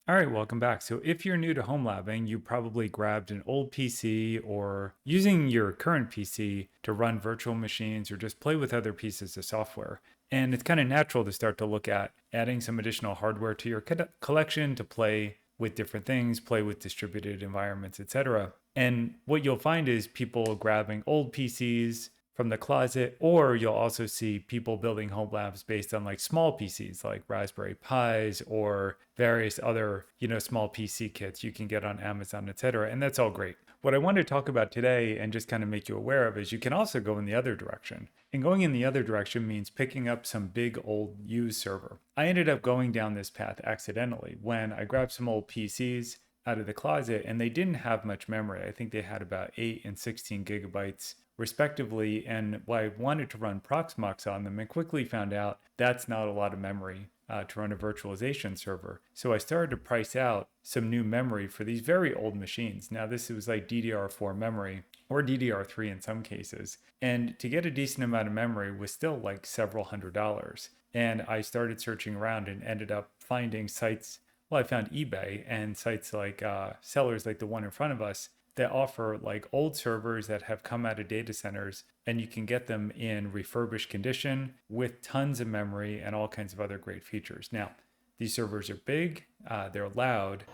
All right, welcome back. So if you're new to home labbing, you probably grabbed an old PC or using your current PC to run virtual machines or just play with other pieces of software. And it's kind of natural to start to look at adding some additional hardware to your collection to play with different things, play with distributed environments, etc. And what you'll find is people grabbing old PCs from the closet, or you'll also see people building home labs based on like small PCs like Raspberry Pis or various other, small PC kits you can get on Amazon, etc. And that's all great. What I want to talk about today and just kind of make you aware of is you can also go in the other direction. And going in the other direction means picking up some big old used server. I ended up going down this path accidentally when I grabbed some old PCs out of the closet and they didn't have much memory. I think they had about 8 and 16 gigabytes respectively. And I wanted to run Proxmox on them and quickly found out that's not a lot of memory to run a virtualization server. So I started to price out some new memory for these very old machines. Now, this was like DDR4 memory or DDR3 in some cases. And to get a decent amount of memory was still like several $100s. And I started searching around and ended up finding sites. Well, I found eBay and sites like sellers like the one in front of us that offer like old servers that have come out of data centers, and you can get them in refurbished condition with tons of memory and all kinds of other great features. Now, these servers are big, they're loud.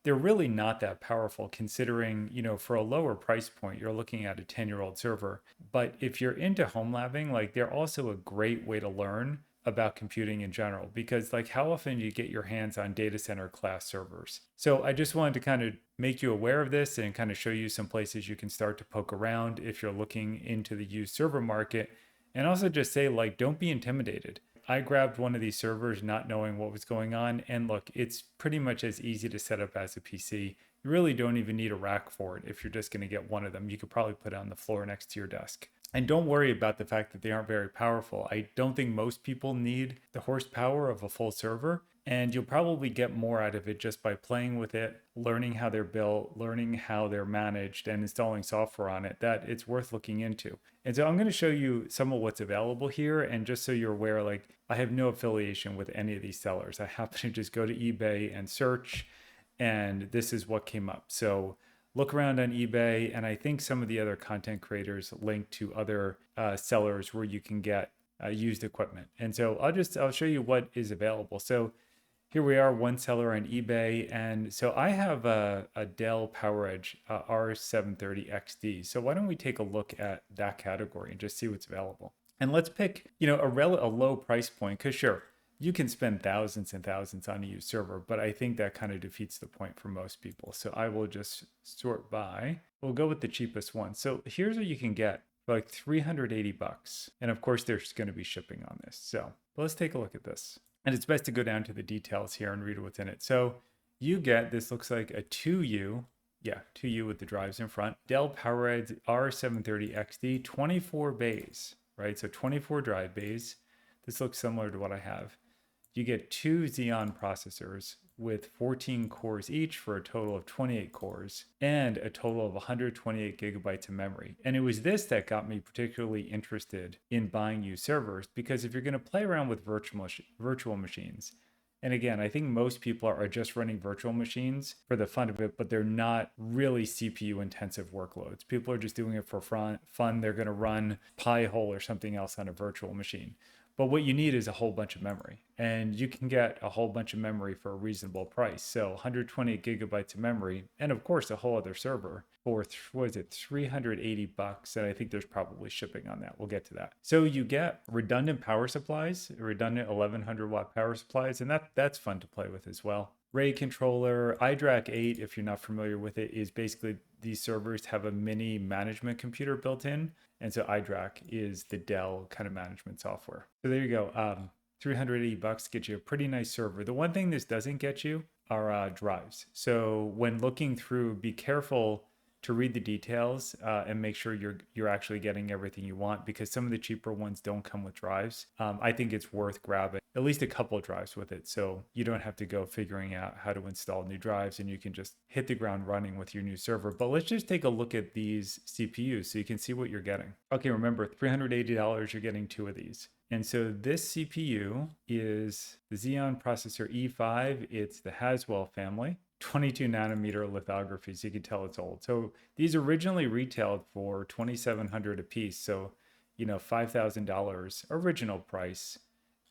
They're really not that powerful considering, for a lower price point, you're looking at a 10-year-old server. But if you're into home labbing, like they're also a great way to learn about computing in general, because like how often do you get your hands on data center class servers? So I just wanted to kind of make you aware of this and kind of show you some places you can start to poke around if you're looking into the used server market. And also just say, like, don't be intimidated. I grabbed one of these servers not knowing what was going on. And look, it's pretty much as easy to set up as a PC. You really don't even need a rack for it if you're just going to get one of them. You could probably put it on the floor next to your desk. And don't worry about the fact that they aren't very powerful. I don't think most people need the horsepower of a full server. And you'll probably get more out of it just by playing with it, learning how they're built, learning how they're managed, and installing software on it, that it's worth looking into. And so I'm going to show you some of what's available here. And just so you're aware, like I have no affiliation with any of these sellers. I happen to just go to eBay and search, and this is what came up. So look around on eBay, and I think some of the other content creators link to other sellers where you can get used equipment. And so I'll show you what is available. So here we are, one seller on eBay. And so I have a Dell PowerEdge R730XD. So why don't we take a look at that category and just see what's available? And let's pick, a low price point, because sure, you can spend thousands and thousands on a used server, but I think that kind of defeats the point for most people. So I will just sort by. We'll go with the cheapest one. So here's what you can get for like 380 bucks. And of course, there's going to be shipping on this. So let's take a look at this. And it's best to go down to the details here and read what's in it. So you get, this looks like a 2U. Yeah, 2U with the drives in front. Dell PowerEdge R730XD, 24 bays, right? So 24 drive bays. This looks similar to what I have. You get 2 Xeon processors with 14 cores each for a total of 28 cores and a total of 128 gigabytes of memory. And it was this that got me particularly interested in buying used servers, because if you're going to play around with virtual machines, and again, I think most people are just running virtual machines for the fun of it, but they're not really CPU intensive workloads. People are just doing it for fun. They're going to run Pi-hole or something else on a virtual machine. But what you need is a whole bunch of memory, and you can get a whole bunch of memory for a reasonable price. So 128 gigabytes of memory, and of course a whole other server for, what is it, 380 bucks. And I think there's probably shipping on that. We'll get to that. So you get redundant power supplies, redundant 1100 watt power supplies, and that's fun to play with as well. RAID controller, iDRAC 8, if you're not familiar with it, is basically these servers have a mini management computer built in. And so iDRAC is the Dell kind of management software. So there you go. 380 bucks gets you a pretty nice server. The one thing this doesn't get you are drives. So when looking through, be careful to read the details and make sure you're actually getting everything you want, because some of the cheaper ones don't come with drives. I think it's worth grabbing at least a couple of drives with it, so you don't have to go figuring out how to install new drives, and you can just hit the ground running with your new server. But let's just take a look at these CPUs so you can see what you're getting. Okay, remember, $380, you're getting two of these. And so this CPU is the Xeon processor E5. It's the Haswell family, 22 nanometer lithography, so you can tell it's old. So these originally retailed for $2,700 a piece. So, $5,000 original price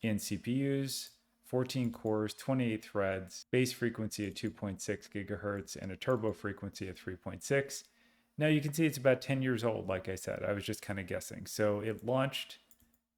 in CPUs, 14 cores, 28 threads, base frequency of 2.6 gigahertz, and a turbo frequency of 3.6. Now you can see it's about 10 years old, like I said. I was just kind of guessing. So it launched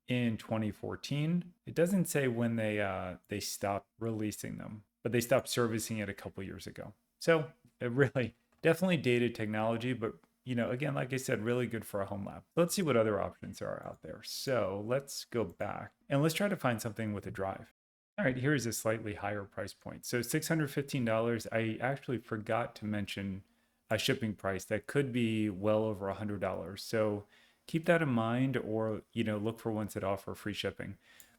in 2014. It doesn't say when they stopped releasing them, but they stopped servicing it a couple years ago. So it really definitely dated technology, but again, like I said, really good for a home lab. Let's see what other options are out there. So let's go back and let's try to find something with a drive. All right, here's a slightly higher price point. So $615. I actually forgot to mention a shipping price that could be well over $100. So keep that in mind, or look for ones that offer free shipping.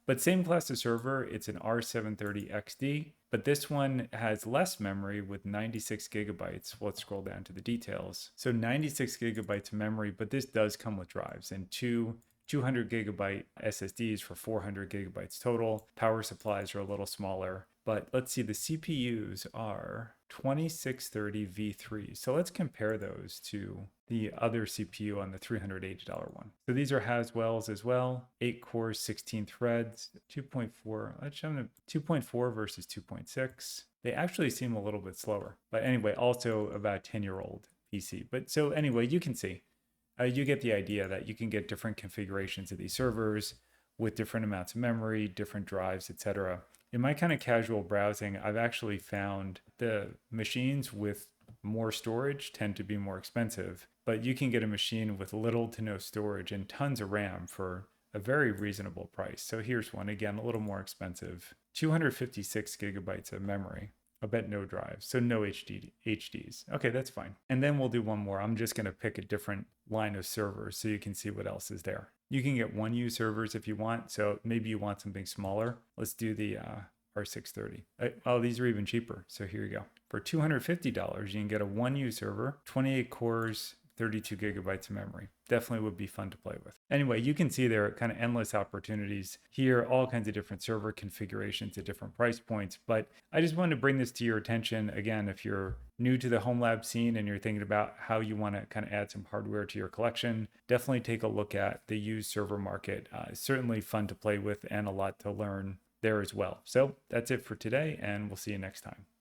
But same class of server, it's an R730XD, but this one has less memory with 96 gigabytes. Let's scroll down to the details. So 96 gigabytes of memory, but this does come with drives and two 200 gigabyte SSDs for 400 gigabytes total. Power supplies are a little smaller, but let's see, the CPUs are 2630 V3. So let's compare those to the other CPU on the $380 one. So these are Haswell's as well, 8 cores, 16 threads, 2.4. Let's show them 2.4 versus 2.6. They actually seem a little bit slower, but anyway, also about 10-year-old PC. But so anyway, you can see, you get the idea that you can get different configurations of these servers with different amounts of memory, different drives, etc. In my kind of casual browsing, I've actually found the machines with more storage tend to be more expensive, but you can get a machine with little to no storage and tons of RAM for a very reasonable price. So here's one, again, a little more expensive, 256 gigabytes of memory. I bet no drives, so no HDs. Okay, that's fine. And then we'll do one more. I'm just gonna pick a different line of servers so you can see what else is there. You can get 1U servers if you want, so maybe you want something smaller. Let's do the R630. Oh, these are even cheaper, so here you go. For $250, you can get a 1U server, 28 cores, 32 gigabytes of memory. Definitely would be fun to play with. Anyway, you can see there are kind of endless opportunities here, all kinds of different server configurations at different price points. But I just wanted to bring this to your attention. Again, if you're new to the home lab scene and you're thinking about how you want to kind of add some hardware to your collection, definitely take a look at the used server market. It's certainly fun to play with and a lot to learn there as well. So that's it for today, and we'll see you next time.